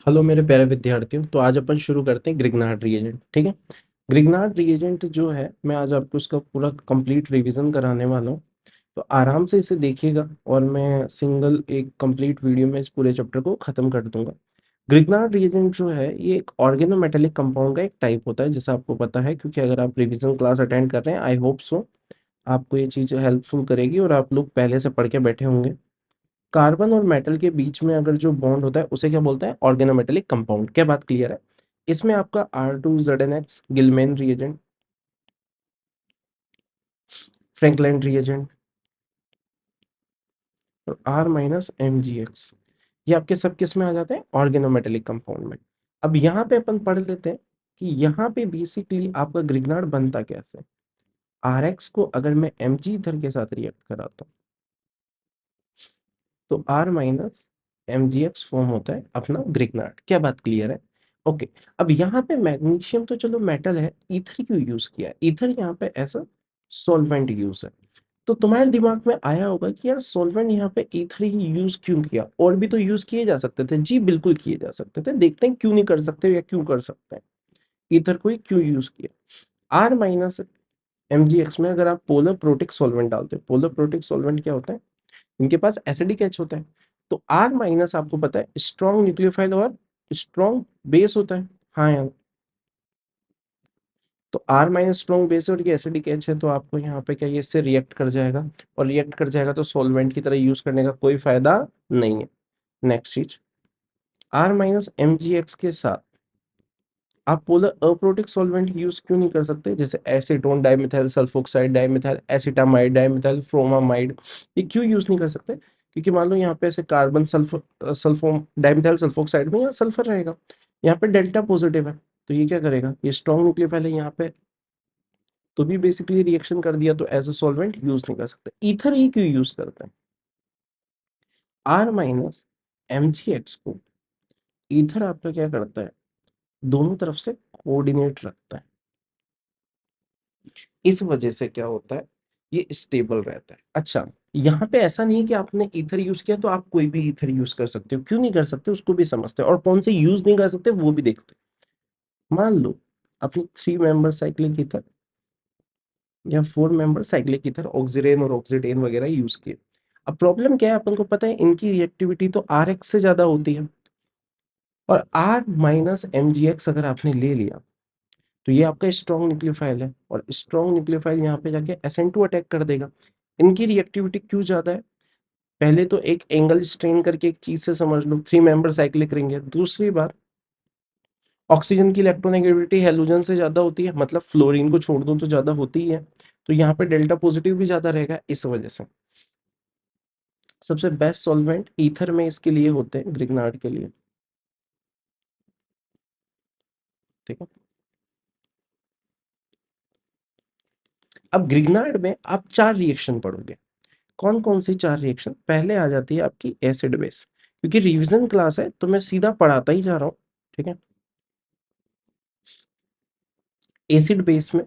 Hello मेरे प्यारे विद्यार्थियों। तो आज अपन शुरू करते हैं ग्रिग्नार्ड रिएजेंट। ठीक है। ग्रिग्नार्ड रिएजेंट जो है, मैं आज आपको उसका पूरा कंप्लीट रिवीजन कराने वाला हूँ। तो आराम से इसे देखिएगा और मैं सिंगल एक कंप्लीट वीडियो में इस पूरे चैप्टर को खत्म कर दूंगा। ग्रिग्नार्ड रिएजेंट जो है ये एक ऑर्गेनोमेटेलिक कंपाउंड का एक टाइप होता है, जैसा आपको पता है, क्योंकि अगर आप रिवीजन क्लास अटेंड कर रहे हैं, आई होप सो आपको ये चीज़ हेल्पफुल करेगी और आप लोग पहले से पढ़ के बैठे होंगे। कार्बन और मेटल के बीच में अगर जो बॉन्ड होता है उसे क्या बोलते हैं? Organometallic compound. क्या बात क्लियर है? इसमें आपका R2ZNX गिलमेन रिएजेंट, फ्रैंकलाइन रिएजेंट और R-MgX, ये आपके सब किस में आ जाते हैं? ऑर्गेनोमेटेलिक कंपाउंड में। अब यहाँ पे अपन पढ़ लेते हैं कि यहाँ पे बेसिकली आपका ग्रिग्नार्ड बनता कैसे। RX को अगर मैं Mg इथर के साथ रिएक्ट कराता हूँ तो R-MgX फॉर्म होता है अपना ग्रिग्नार्ड। क्या बात क्लियर है? ओके। अब यहाँ पे मैग्नीशियम तो चलो मेटल है, ईथर क्यों यूज किया है? ईथर यहाँ पे ऐसा सॉल्वेंट यूज है। तो तुम्हारे दिमाग में आया होगा कि यार सॉल्वेंट यहाँ पे ईथर ही यूज क्यों किया? और भी तो यूज किए जा सकते थे। जी बिल्कुल किए जा सकते थे। देखते हैं क्यों नहीं कर सकते या क्यों कर सकते हैं। ईथर को ही क्यों यूज किया? R-MgX में अगर आप पोलर प्रोटिक सॉल्वेंट डालते हो, पोलर प्रोटिक सॉल्वेंट क्या होता है? इनके पास एसिडिक एच होता है। तो R माइनस आपको पता है स्ट्रॉन्ग न्यूक्लियोफाइल और स्ट्रॉन्ग बेस होता है। हाँ यार। तो R माइनस स्ट्रॉन्ग बेस है और ये एसिडिक एच है, तो आपको यहाँ पे क्या, ये इससे रिएक्ट कर जाएगा। और रिएक्ट कर जाएगा तो सॉल्वेंट की तरह यूज करने का कोई फायदा नहीं है। नेक्स्ट चीज, R-MgX के साथ आप पोलर अप्रोटिक सॉल्वेंट यूज क्यों नहीं कर सकते? जैसे acetone dimethyl sulphoxide dimethyl acetamide dimethyl formamide, ये क्यों यूज नहीं कर सकते? क्योंकि मान लो यहाँ पे ऐसे कार्बन सल्फो डाइमिथाइल सल्फोक्साइड में यहाँ सल्फर रहेगा, यहाँ पे डेल्टा पॉजिटिव है, तो ये क्या करेगा? ये स्ट्रॉन्ग न्यूक्लियोफाइल है यहाँ पे, तो भी बेसिकली रिएक्शन कर दिया, तो एज अ सॉल्वेंट यूज नहीं कर सकते। ईथर ही क्यों यूज करते हैं? R-MgX को ईथर आपका क्या करता है? दोनों तरफ से कोऑर्डिनेट रखता है। इस वजह से क्या होता है, ये स्टेबल रहता है। अच्छा, यहाँ पे ऐसा नहीं है कि आपने ईथर यूज किया तो आप कोई भी ईथर यूज कर सकते हो। क्यों नहीं कर सकते उसको भी समझते हैं, और कौन से यूज नहीं कर सकते वो भी देखते हैं। मान लो अपनी 3 मेंबर साइक्लिक ईथर या 4 मेंबर साइक्लिक ईथर ऑक्सीडेन और ऑक्सीडेन वगैरह यूज किए। अब प्रॉब्लम क्या है, अपन को पता है इनकी रिएक्टिविटी तो RX से ज्यादा होती है। और R-MgX अगर आपने ले लिया तो ये आपका स्ट्रॉन्ग न्यूक्लियोफाइल है, और स्ट्रॉन्ग न्यूक्लियोफाइल यहाँ पे जाके SN2 अटैक कर देगा। इनकी रिएक्टिविटी क्यों ज्यादा है? पहले तो एक एंगल स्ट्रेन करके एक चीज से समझ लो, 3 मेंबर साइक्लिक रिंग है। दूसरी बात, ऑक्सीजन की इलेक्ट्रोनेगेटिविटी हैलोजन से ज्यादा होती है, मतलब फ्लोरीन को छोड़ दो तो ज्यादा होती ही है। तो यहाँ पे डेल्टा पॉजिटिव भी ज्यादा रहेगा, इस वजह से सबसे बेस्ट सॉल्वेंट ईथर में इसके लिए होते हैं, ग्रिग्नार्ड के लिए। ठीक है। अब ग्रिग्नार्ड में आप 4 रिएक्शन पढ़ोगे। कौन कौन सी 4 रिएक्शन? पहले आ जाती है आपकी एसिड बेस, क्योंकि रिवीजन क्लास है तो मैं सीधा पढ़ाता ही जा रहा हूँ। ठीक है। एसिड बेस में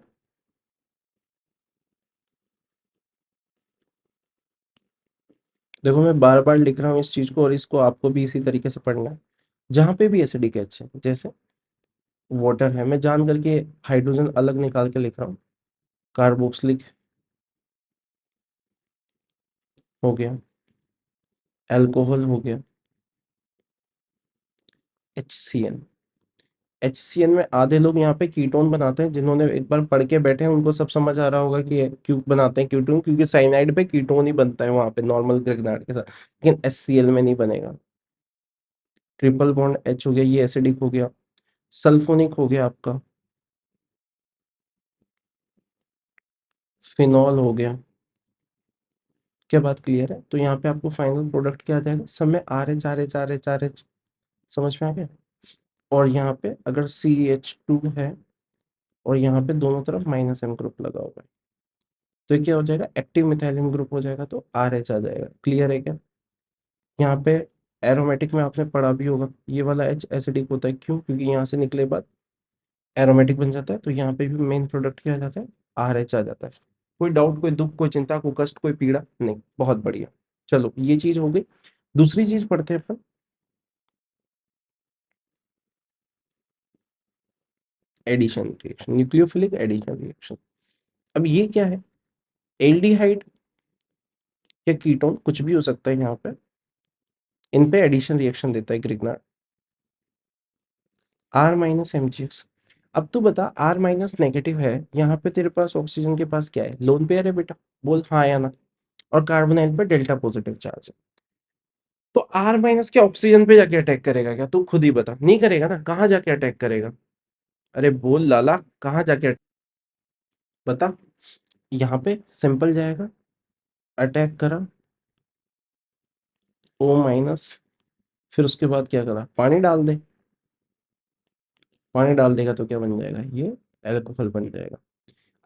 देखो, मैं बार बार लिख रहा हूँ इस चीज को, और इसको आपको भी इसी तरीके से पढ़ना है। जहां पे भी एसिडिक एच है, जैसे वाटर है, मैं जान करके हाइड्रोजन अलग निकाल के लिख रहा हूँ। कार्बोक्सिलिक हो गया, अल्कोहल हो गया, HCN। HCN में आधे लोग यहाँ पे कीटोन बनाते हैं, जिन्होंने एक बार पढ़ के बैठे हैं उनको सब समझ आ रहा होगा कि ये क्यों बनाते हैं कीटोन, क्योंकि साइनाइड पे कीटोन ही बनता है वहां पे नॉर्मल ग्रेगनार्ड के साथ, लेकिन HCl में नहीं बनेगा। ट्रिपल बॉन्ड H हो गया, ये एसिडिक हो गया। सल्फोनिक हो गया आपका, फिनॉल हो गया। क्या बात क्लियर है? तो यहाँ पे आपको फाइनल प्रोडक्ट क्या आ जाएगा? सब में RH RH RH RH, समझ में आ गया? और यहाँ पे अगर CH2 है और यहाँ पे दोनों तरफ -M ग्रुप लगा हुआ है, तो ये क्या हो जाएगा? एक्टिव मिथाइलिन ग्रुप हो जाएगा, तो RH आ जाएगा। क्लियर है क्या? यहाँ पे एरोमेटिक में आपने पढ़ा भी होगा, ये वाला H एसिडिक होता है। क्यों? क्योंकि यहाँ से निकले बाद एरोमेटिक बन जाता है, तो यहाँ पे भी मेन प्रोडक्ट क्या आ जाता है? RH आ जाता है। कोई डाउट, कोई दुख, कोई चिंता, कोई कष्ट, कोई पीड़ा नहीं? बहुत बढ़िया। चलो ये चीज हो गई। दूसरी चीज पढ़ते हैं अपन। Addition reaction, nucleophilic addition reaction. अब ये क्या है? एल्डिहाइड या कीटोन कुछ भी हो सकता है यहाँ पे, इन पे एडिशन रिएक्शन देता है Grignard. R minus M G X. अब तू बता, आर माइनस नेगेटिव है, यहाँ पे तेरे पास ऑक्सीजन के पास क्या है? लोन पेयर है बेटा, बोल हाँ या ना। और कार्बोनाइल पे डेल्टा पॉजिटिव चार्ज है। तो आर माइनस क्या ऑक्सीजन पे जाके अटैक करेगा क्या? तू खुद ही बता, नहीं करेगा ना। कहाँ जाके अटैक करेगा? अरे बोल लाला, कहाँ जाके बता। यहाँ पे सिंपल जाएगा, अटैक करा, ओ माइनस, फिर उसके बाद क्या करा? पानी डाल दे। पानी डाल देगा तो क्या बन जाएगा? ये एल्कोहल बन जाएगा।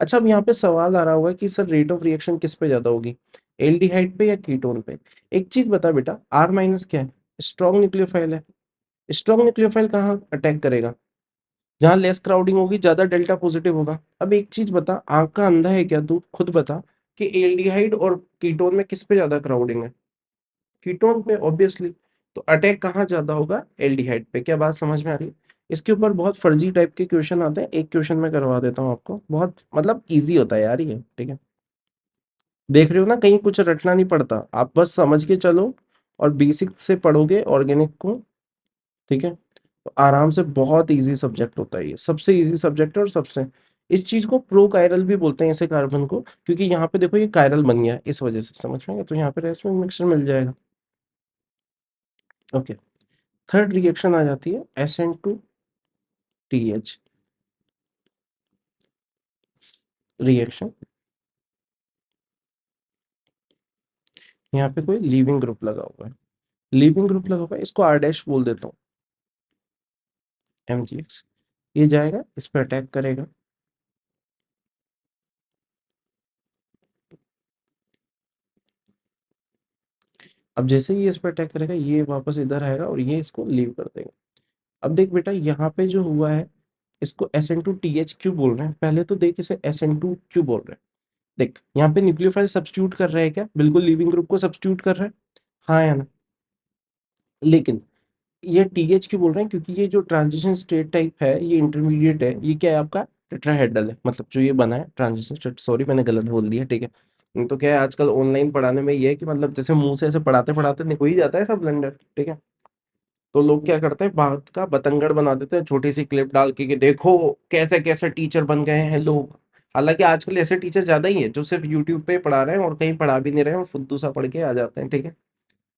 अच्छा, अब यहाँ पे सवाल आ रहा होगा कि सर रेट ऑफ रिएक्शन किस पे ज्यादा होगी, एल्डिहाइड पे या कीटोन पे? एक चीज बता बेटा, आर माइनस क्या है? स्ट्रॉन्ग न्यूक्लियोफाइल है। स्ट्रॉन्ग न्यूक्लियोफाइल कहाँ अटैक करेगा? जहाँ लेस क्राउडिंग होगी, ज्यादा डेल्टा पॉजिटिव होगा। अब एक चीज बता, आंख का अंधा है क्या तू? खुद बता कि एल्डिहाइड और कीटोन में किस पे ज्यादा क्राउडिंग है? कीटोन पे ऑब्वियसली। तो अटैक कहाँ ज्यादा होगा? एल्डिहाइड पे। क्या बात समझ में आ रही है? इसके ऊपर बहुत फर्जी टाइप के क्वेश्चन आते हैं, एक क्वेश्चन मैं करवा देता हूँ आपको, बहुत मतलब इजी होता है यार ये, ठीक है। देख रहे हो ना, कहीं कुछ रटना नहीं पड़ता, आप बस समझ के चलो और बेसिक से पढ़ोगे ऑर्गेनिक को, ठीक है। तो आराम से, बहुत इजी सब्जेक्ट होता है ये, सबसे इजी सब्जेक्ट है। और सबसे, इस चीज को प्रो कायरल भी बोलते हैं ऐसे कार्बन को, क्योंकि यहाँ पे देखो ये कायरल बन गया है, इस वजह से, समझ में आ गया? तो यहाँ पे रेसमिक मिक्सचर मिल जाएगा। ओके। थर्ड रिएक्शन आ जाती है SN2TH रिएक्शन। यहाँ पे कोई लीविंग ग्रुप लगा हुआ है, लीविंग ग्रुप लगा हुआ है, इसको R डैश बोल देता हूँ, MgX। ये जाएगा, इस पर अटैक करेगा। अब जैसे ही ये इस पर अटैक करेगा, ये वापस इधर आएगा और ये इसको लीव कर देगा। अब देख बेटा, यहाँ पे जो हुआ है, इसको SN2TH क्यों बोल रहे हैं? पहले तो देख इसे SN2 क्यों बोल रहे हैं। देख, यहाँ पे न्यूक्लियोफाइल सब्स्टिट्यूट कर रहे हैं क्या? बिल्कुल लीविंग ग्रुप को सब्स्टिट्यूट कर रहे हैं, हाँ या ना? लेकिन ये TH क्यों बोल रहे हैं? क्योंकि ये जो ट्रांजिशन स्टेट टाइप है, ये इंटरमीडिएट है, ये क्या है आपका? टेट्राहेड्रल है, मतलब जो ये बना है ट्रांजिशन स्टेट, सॉरी मैंने गलत बोल दिया, ठीक है। तो क्या है, आजकल ऑनलाइन पढ़ाने में ये है कि मतलब जैसे मुंह से ऐसे पढ़ाते पढ़ाते निकल ही जाता है सब ब्लेंडर, ठीक है। तो लोग क्या करते हैं, बात का बतंगड़ बना देते हैं, छोटी सी क्लिप डाल के कि देखो कैसे कैसे टीचर बन गए हैं लोग। हालांकि आजकल ऐसे टीचर ज्यादा ही है जो सिर्फ यूट्यूब पे पढ़ा रहे हैं और कहीं पढ़ा भी नहीं रहे हैं, और फुद्दू सा पढ़ के आ जाते हैं, ठीक है।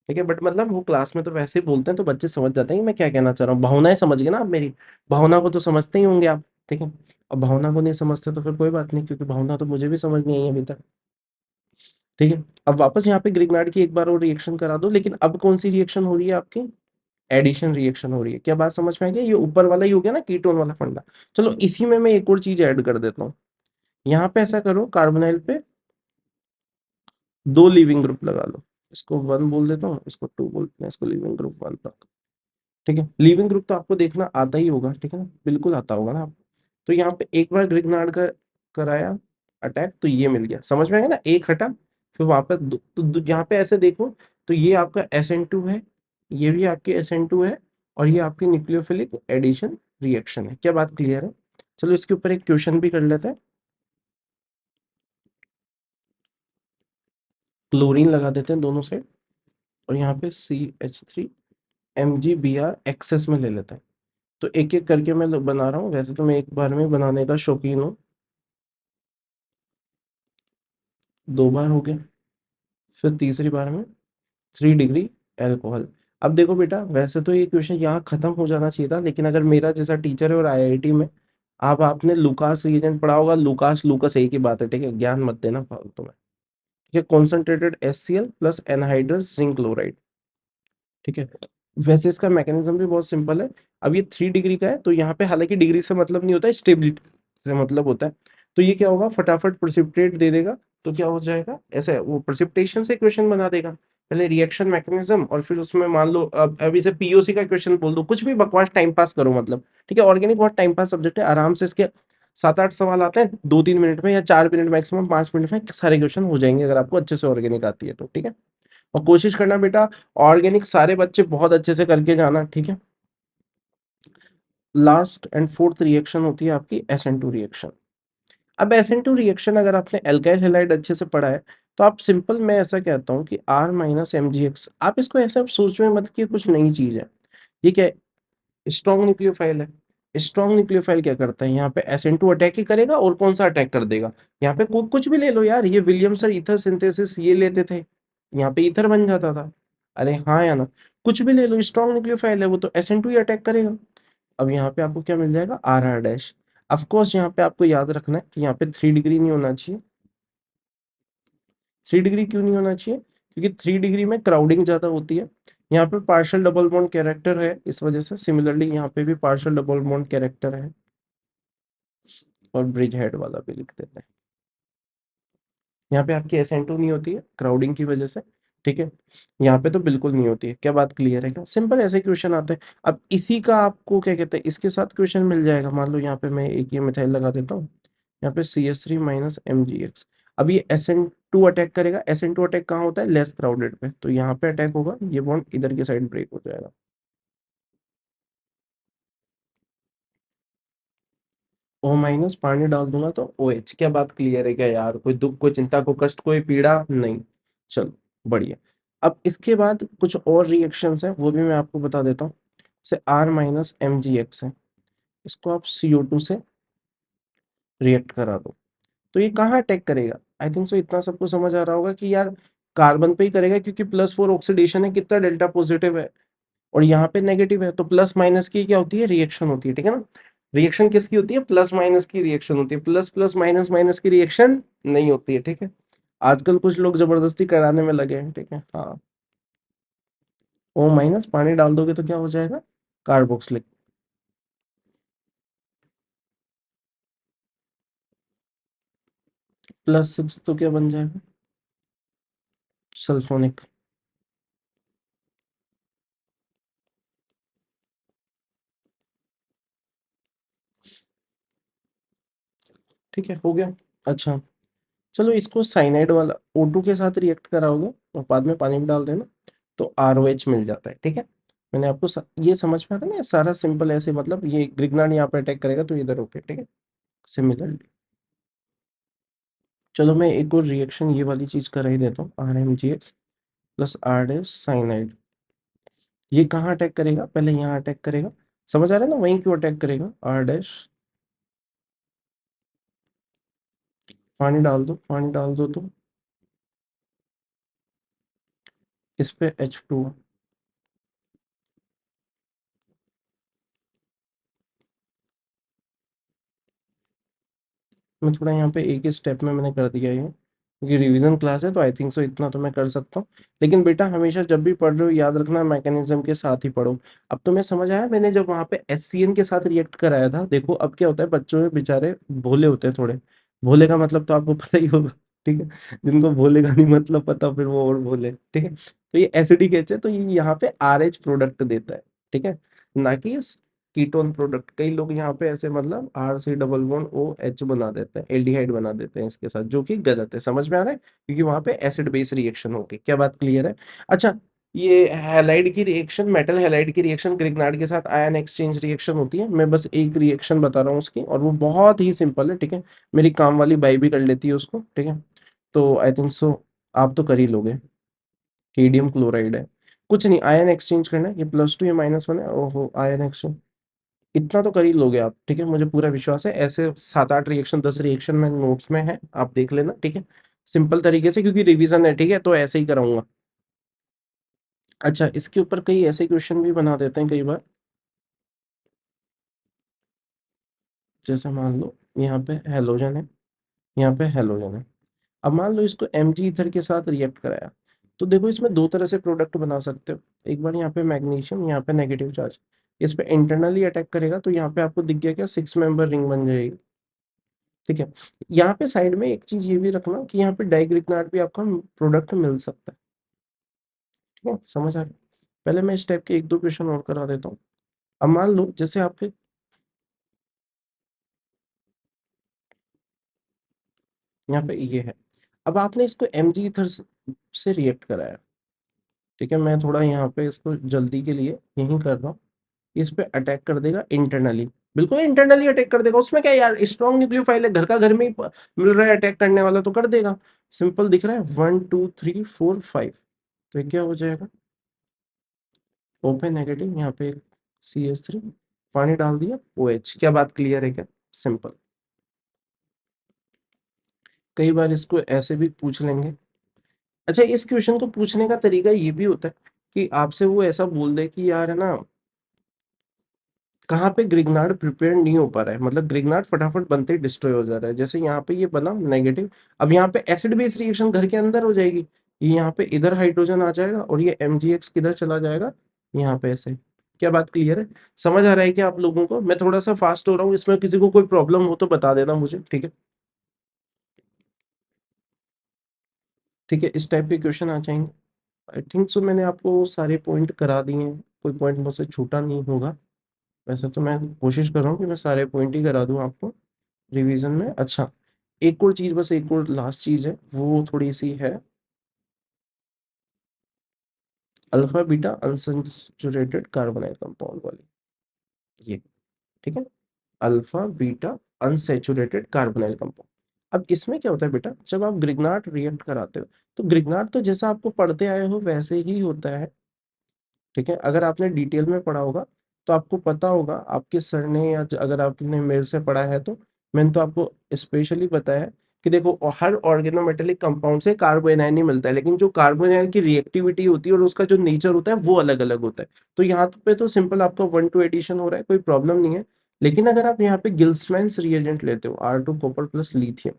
ठीक है, बट मतलब वो क्लास में तो वैसे ही बोलते हैं, तो बच्चे समझ जाते हैं कि मैं क्या कहना चाह रहा हूँ। भावनाएं समझ गए ना आप मेरी? भावना को तो समझते ही होंगे आप, ठीक है। अब भावना को नहीं समझते तो फिर कोई बात नहीं, क्योंकि भावना तो मुझे भी समझ नहीं आई अभी तक, ठीक है। अब वापस यहाँ पे ग्रिग्नार्ड की एक बार और रिएक्शन करा दो, लेकिन अब कौन सी रिएक्शन हो रही है आपकी? एडिशन रिएक्शन हो रही है। क्या बात समझ में आ गया? ये ऊपर वाला ही हो गया ना, कीटोन वाला फंडा। चलो इसी में मैं एक और चीज ऐड कर देता हूँ। यहाँ पे ऐसा करो, कार्बोनाइल पे दो लिविंग ग्रुप लगा लो, इसको 1 बोल देता हूँ, इसको 2 बोलते हैं, इसको लिविंग ग्रुप 1 तक, ठीक है। लिविंग ग्रुप तो आपको देखना आता ही होगा, ठीक है ना, बिल्कुल आता होगा ना आप। तो यहाँ पे एक बार ग्रिग्नार्ड का कराया अटैक, तो ये मिल गया, समझ में आएगा ना, एक हटा। फिर वहां पे यहाँ पे ऐसे देखो, तो ये आपका SN2 है, ये भी आपके SN2 है, और ये आपकी न्यूक्लियोफिलिक एडिशन रिएक्शन है। क्या बात क्लियर है? चलो इसके ऊपर एक क्वेश्चन भी कर लेते हैं। क्लोरीन लगा देते हैं दोनों साइड, और यहाँ पे CH3 MgBr एक्सेस में ले लेते हैं। तो एक एक करके मैं बना रहा हूँ, वैसे तो मैं एक बार में बनाने का शौकीन हूँ। 2 बार हो गया, फिर तीसरी बार में 3 डिग्री एल्कोहल। अब देखो बेटा, वैसे तो ये क्वेश्चन यहाँ खत्म हो जाना चाहिए था, लेकिन अगर मेरा जैसा टीचर है और IIT में, आप आपने लुकास रिएजेंट पढ़ा होगा, लुकास लुकास एक ही बात है, ठीक है, ज्ञान मत देना फालतू में। ठीक है, concentrated HCl plus anhydrous zinc chloride, ठीक है। वैसे इसका मैकेनिज्म भी बहुत सिंपल है। अब ये 3 डिग्री का है, तो यहाँ पे हालांकि डिग्री से मतलब नहीं होता है, स्टेबिलिटी से मतलब होता है। तो ये क्या होगा, फटाफट प्रेसिपिटेट दे देगा। तो क्या हो जाएगा, ऐसे वो प्रेसिपिटेशन से क्वेश्चन बना देगा, पहले रिएक्शन मैकेनिज्म, और फिर उसमें मान लो अब इसे POC का क्वेश्चन बोल दो, कुछ भी बकवास टाइम पास करो मतलब, ठीक है। ऑर्गेनिक बहुत टाइम पास सब्जेक्ट है, आराम से इसके 7-8 सवाल आते हैं 2-3 मिनट में, या 4 मिनट मैक्सिमम, 5 मिनट में सारे क्वेश्चन हो जाएंगे, अगर आपको अच्छे से ऑर्गेनिक आती है तो, ठीक है। और कोशिश करना बेटा, ऑर्गेनिक सारे बच्चे बहुत अच्छे से करके जाना, ठीक है। लास्ट एंड फोर्थ रिएक्शन होती है आपकी SN2 रिएक्शन। अब SN2 रिएक्शन अगर आपने एल्काइल हैलाइड अच्छे से पढ़ा है, तो आप सिंपल मैं ऐसा कहता हूँ कि R माइनस MgX, आप इसको ऐसा सोच में मत कि कुछ नई चीज़ है। ये क्या है? स्ट्रॉन्ग न्यूक्लियोफाइल है। स्ट्रॉन्ग न्यूक्लियोफाइल क्या करता है? यहाँ पे SN2 अटैक ही करेगा और कौन सा अटैक कर देगा? यहाँ पे कुछ भी ले लो यार, ये विलियम्सन ईथर सिंथेसिस ये लेते थे, यहाँ पे ईथर बन जाता था। अरे हाँ या ना? कुछ भी ले लो, स्ट्रॉन्ग न्यूक्लियोफाइल है वो, तो SN2 ही अटैक करेगा। अब यहाँ पे आपको क्या मिल जाएगा? RR dash. ऑफ कोर्स यहाँ पे आपको याद रखना है कि यहाँ पे 3 डिग्री नहीं होना चाहिए। 3 डिग्री क्यों नहीं होना चाहिए? क्योंकि 3 डिग्री में क्राउडिंग ज़्यादा होती है। यहाँ पे पार्शियल डबल बॉन्ड कैरेक्टर है, इस वजह से सिमिलरली यहाँ पे भी पार्शियल डबल बॉन्ड कैरेक्टर है, और ब्रिज हेड वाला भी लिख देते हैं। यहाँ पे आपकी SN2 नहीं होती है क्राउडिंग की वजह से, ठीक है। यहाँ पे तो बिल्कुल नहीं होती है। क्या बात क्लियर है क्या? सिंपल ऐसे क्वेश्चन आते हैं। अब इसी का आपको क्या कहते हैं, इसके साथ क्वेश्चन मिल जाएगा। मान लो यहाँ पे मैं एक ये मिथाइल लगा देता हूँ, यहाँ पे CH3 माइनस MgX। अब ये SN2 अटैक करेगा। SN2 अटैक कहाँ होता है? लेस क्राउडेड पे, तो यहाँ पे अटैक होगा, ये बॉन्ड इधर की साइड ब्रेक हो जाएगा। O माइनस पानी डाल दूंगा तो OH। क्या बात क्लियर है क्या यार? कोई दुख, कोई चिंता, कोई कष्ट, कोई पीड़ा नहीं। चलो, बढ़िया। अब इसके बाद कुछ और रिएक्शंस हैं, वो भी मैं आपको बता देता हूँ। जैसे R माइनस MgX है, इसको आप CO2 से रिएक्ट करा दो, तो ये कहाँ अटैक करेगा? आई थिंक सो इतना सबको समझ आ रहा होगा कि यार कार्बन पे ही करेगा, क्योंकि +4 ऑक्सीडेशन है, कितना डेल्टा पॉजिटिव है और यहाँ पे नेगेटिव है, तो प्लस माइनस की क्या होती है? रिएक्शन होती है, ठीक है ना। रिएक्शन किसकी होती है? प्लस माइनस की रिएक्शन होती है। प्लस प्लस माइनस माइनस की रिएक्शन नहीं होती है, ठीक है। आजकल कुछ लोग जबरदस्ती कराने में लगे हैं, ठीक है। हाँ, O माइनस पानी डाल दोगे तो क्या हो जाएगा? कार्बोक्सिलिक। +6 तो क्या बन जाएगा? सल्फोनिक। ठीक है, हो गया। अच्छा, चलो इसको साइनाइड वाला O2 के साथ रिएक्ट कराओगे और बाद में पानी भी डाल देना, तो ROH मिल जाता है, ठीक है। मैंने आपको ये समझ में आ रहा है ना? ये सारा सिंपल ऐसे, मतलब ये ग्रिग्नार्ड यहाँ पे अटैक करेगा तो इधर ओके, ठीक है। सिमिलरली, चलो मैं एक और रिएक्शन ये वाली चीज करा ही देता हूँ। RMgX plus R dash cyanide, ये कहाँ अटैक करेगा? पहले यहाँ अटैक करेगा, समझ आ रहा है ना? वहीं क्यों अटैक करेगा? R डैश, पानी डाल दो, पानी डाल दो तो इस पे H2। मैं थोड़ा यहाँ पे एक ही स्टेप में मैंने कर दिया ये, क्योंकि रिवीजन क्लास है तो आई थिंक सो इतना तो मैं कर सकता हूँ। लेकिन बेटा हमेशा जब भी पढ़ रहे हो याद रखना मैकेनिज्म के साथ ही पढ़ो। अब तुम्हें समझ आया? मैंने जब वहाँ पे SCN के साथ रिएक्ट कराया था, देखो अब क्या होता है, बच्चों में बेचारे भोले होते हैं थोड़े। भोले का मतलब तो आपको पता ही होगा, ठीक है। जिनको भोले का नहीं मतलब पता, फिर वो और भोले, ठीक है। तो ये एसिडिक एच है, तो ये यहाँ पे RH प्रोडक्ट देता है, ठीक है, ना कि कीटोन प्रोडक्ट। कई लोग यहाँ पे ऐसे मतलब RC डबल बॉन्ड OH बना देते हैं, एल्डिहाइड बना देते हैं इसके साथ, जो कि गलत है। समझ में आ रहा है? क्योंकि वहाँ पे एसिड बेस रिएक्शन होगी। क्या बात क्लियर है? अच्छा, ये हैलाइड की रिएक्शन, मेटल हैलाइड की रिएक्शन ग्रिग्नार्ड के साथ आयन एक्सचेंज रिएक्शन होती है। मैं बस एक रिएक्शन बता रहा हूँ उसकी, और वो बहुत ही सिंपल है, ठीक है। मेरी काम वाली बाई भी कर लेती है उसको, ठीक है। तो आई थिंक सो आप तो कर ही लोगे। केडियम क्लोराइड है, कुछ नहीं, आयन एक्सचेंज करना है। ये +2 ये -1 है, ओहो आयन एक्सचेंज, इतना तो कर ही लोगे आप, ठीक है। मुझे पूरा विश्वास है। ऐसे 7-8 रिएक्शन 10 रिएक्शन में नोट्स में है, आप देख लेना, ठीक है। सिंपल तरीके से, क्योंकि रिवीजन है, ठीक है, तो ऐसे ही कराऊंगा। अच्छा, इसके ऊपर कई ऐसे क्वेश्चन भी बना देते हैं कई बार। जैसे मान लो यहाँ पे हेलोजन है, यहाँ पे हेलोजन है। अब मान लो इसको Mg ईथर के साथ रिएक्ट कराया, तो देखो इसमें दो तरह से प्रोडक्ट बना सकते हो। एक बार यहाँ पे मैग्नीशियम, यहाँ पे नेगेटिव चार्ज, इस पे इंटरनली अटैक करेगा, तो यहाँ पे आपको दिख गया क्या? 6 मेंबर रिंग बन जाएगी, ठीक है। यहाँ पे साइड में एक चीज ये भी रखना कि यहाँ पे डाइग्रिग्नार्ड भी आपका प्रोडक्ट मिल सकता है, ठीक है। समझ आ रहा है? पहले मैं इस टाइप के एक दो क्वेश्चन और करा देता हूँ। अब मान लो जैसे आपके यहाँ पे ये है, अब आपने इसको Mg ईथर से रिएक्ट कराया, ठीक है। मैं थोड़ा यहाँ पे इसको जल्दी के लिए यहीं कर रहा हूँ, इस पे अटैक कर देगा इंटरनली, बिल्कुल इंटरनली अटैक कर देगा। उसमें क्या है यार, स्ट्रॉन्ग न्यूक्लियोफाइल है, घर का घर में ही मिल रहा है अटैक करने वाला, तो कर देगा। सिंपल दिख रहा है, 1 2 3 4 5, तो ये क्या हो जाएगा, ओपन नेगेटिव, यहाँ पे CH3, पानी डाल दिया, OH। क्या बात क्लियर है क्या? सिंपल। कई बार इसको ऐसे भी पूछ लेंगे। अच्छा, इस क्वेश्चन को पूछने का तरीका ये भी होता है कि आपसे वो ऐसा बोल दे कि यार है ना, कहाँ पे ग्रिग्नार्ड प्रिपेयर नहीं हो पा रहा है, मतलब ग्रिग्नार्ड फटाफट बनते ही डिस्ट्रॉय हो जा रहा है। जैसे यहाँ पे ये बना नेगेटिव, अब यहाँ पे एसिड बेस रिएक्शन घर के अंदर हो जाएगी, ये यहाँ पे इधर हाइड्रोजन आ जाएगा और ये MgX किधर चला जाएगा, यहाँ पे ऐसे। क्या बात क्लियर है? समझ आ रहा है क्या आप लोगों को? मैं थोड़ा सा फास्ट हो रहा हूँ, इसमें किसी को कोई प्रॉब्लम हो तो बता देना मुझे, ठीक है? ठीक है, इस टाइप के क्वेश्चन आ जाएंगे। आई थिंक सो मैंने आपको सारे पॉइंट करा दिए हैं, कोई पॉइंट मुझसे छूटा नहीं होगा। वैसे तो मैं कोशिश कर रहा हूँ कि मैं सारे पॉइंट ही करा दूँ आपको रिवीजन में। अच्छा, एक और चीज़, बस एक और लास्ट चीज़ है, वो थोड़ी सी है, alpha beta unsaturated carbonyl compound वाली, ये, ठीक है? Alpha beta unsaturated carbonyl compound. अब इसमें क्या होता है बेटा, जब आप ग्रिग्नार्ड रिएक्ट कराते हो, तो ग्रिग्नार्ड तो जैसा आपको पढ़ते आए हो वैसे ही होता है, ठीक है? अगर आपने डिटेल में पढ़ा होगा तो आपको पता होगा, आपके सर ने, या अगर आपने मेरे से पढ़ा है तो मैंने तो आपको स्पेशली बताया है कि देखो, हर ऑर्गेनोमेटेलिक कंपाउंड से कार्बोनाइन ही मिलता है, लेकिन जो कार्बोनाइन की रिएक्टिविटी होती है और उसका जो नेचर होता है वो अलग अलग होता है। तो यहाँ पे तो सिंपल आपका 1 2 एडिशन हो रहा है, कोई प्रॉब्लम नहीं है। लेकिन अगर आप यहाँ पे गिल्समैन्स रिएजेंट लेते हो, R2 कॉपर प्लस लिथियम,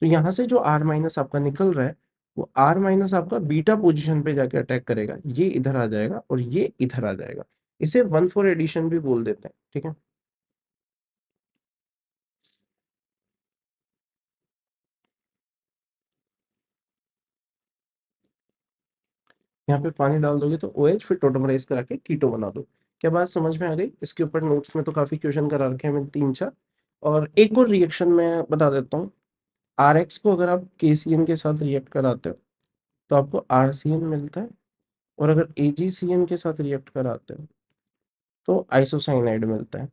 तो यहाँ से जो R माइनस आपका निकल रहा है, वो R माइनस आपका बीटा पोजीशन पे जाके अटैक करेगा, ये इधर आ जाएगा और ये इधर आ जाएगा। इसे 1 4 एडिशन भी बोल देते हैं, ठीक है? यहाँ पे पानी डाल दोगे तो OH, फिर टोटमराइज करा के कीटो बना दो। क्या बात समझ में आ गई? इसके ऊपर नोट्स में तो काफी क्वेश्चन करा रखे हैं मैंने, 3 4। और एक और रिएक्शन मैं बता देता हूँ, RX को अगर आप KCN के साथ रिएक्ट कराते हो तो आपको RCN मिलता है, और अगर AgCN के साथ रिएक्ट कराते हो तो आइसोसाइनाइड मिलता है,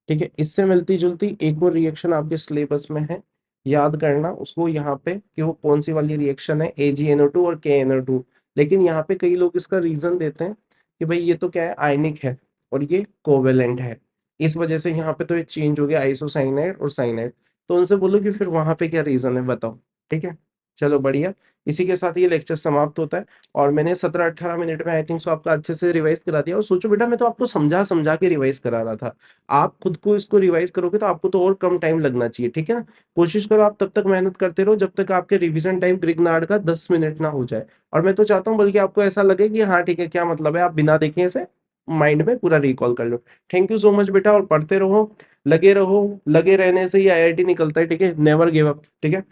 ठीक है? इससे मिलती जुलती एक और रिएक्शन आपके सिलेबस में है, याद करना उसको यहाँ पे कि वो कौन सी वाली रिएक्शन है, AgNO2 और KNO2। लेकिन यहाँ पे कई लोग इसका रीजन देते हैं कि भाई ये तो क्या है, आयनिक है और ये कोवेलेंट है, इस वजह से यहाँ पे तो ये चेंज हो गया आइसोसाइनाइड और साइनाइड। तो उनसे बोलो कि फिर वहां पे क्या रीजन है, बताओ, ठीक है? चलो बढ़िया। इसी के साथ ये लेक्चर समाप्त होता है, और मैंने 17 18 मिनट में आई थिंक सो आपका अच्छे से रिवाइज करा दिया। और सोचो बेटा, मैं तो आपको समझा समझा के रिवाइज करा रहा था, आप खुद को इसको रिवाइज करोगे तो आपको तो और कम टाइम लगना चाहिए, ठीक है ना? कोशिश करो आप तब तक मेहनत करते रहो जब तक आपके रिवीजन टाइम ग्रिग्नार्ड का 10 मिनट ना हो जाए। और मैं तो चाहता हूँ बल्कि आपको ऐसा लगे कि हाँ ठीक है, क्या मतलब है, आप बिना देखे ऐसे माइंड में पूरा रिकॉल कर लो। थैंक यू सो मच बेटा, और पढ़ते रहो, लगे रहो, लगे रहने से ही IIT निकलता है, ठीक है? नेवर गिव अप, ठीक है?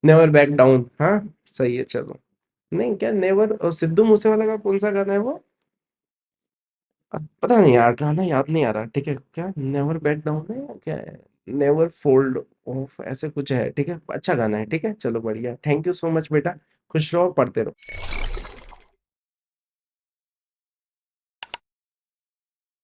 नेवर बैक डाउन, हाँ, सही है, चलो। नहीं, क्या नेवर, सिद्धू मूसेवाला का कौन सा गाना है वो? पता नहीं यार, गाना याद नहीं आ रहा, ठीक है? क्या नेवर बैक डाउन है या क्या है, नेवर फोल्ड ऑफ, ऐसे कुछ है, ठीक है? अच्छा गाना है, ठीक है? चलो बढ़िया, थैंक यू सो मच बेटा, खुश रहो, पढ़ते रहो।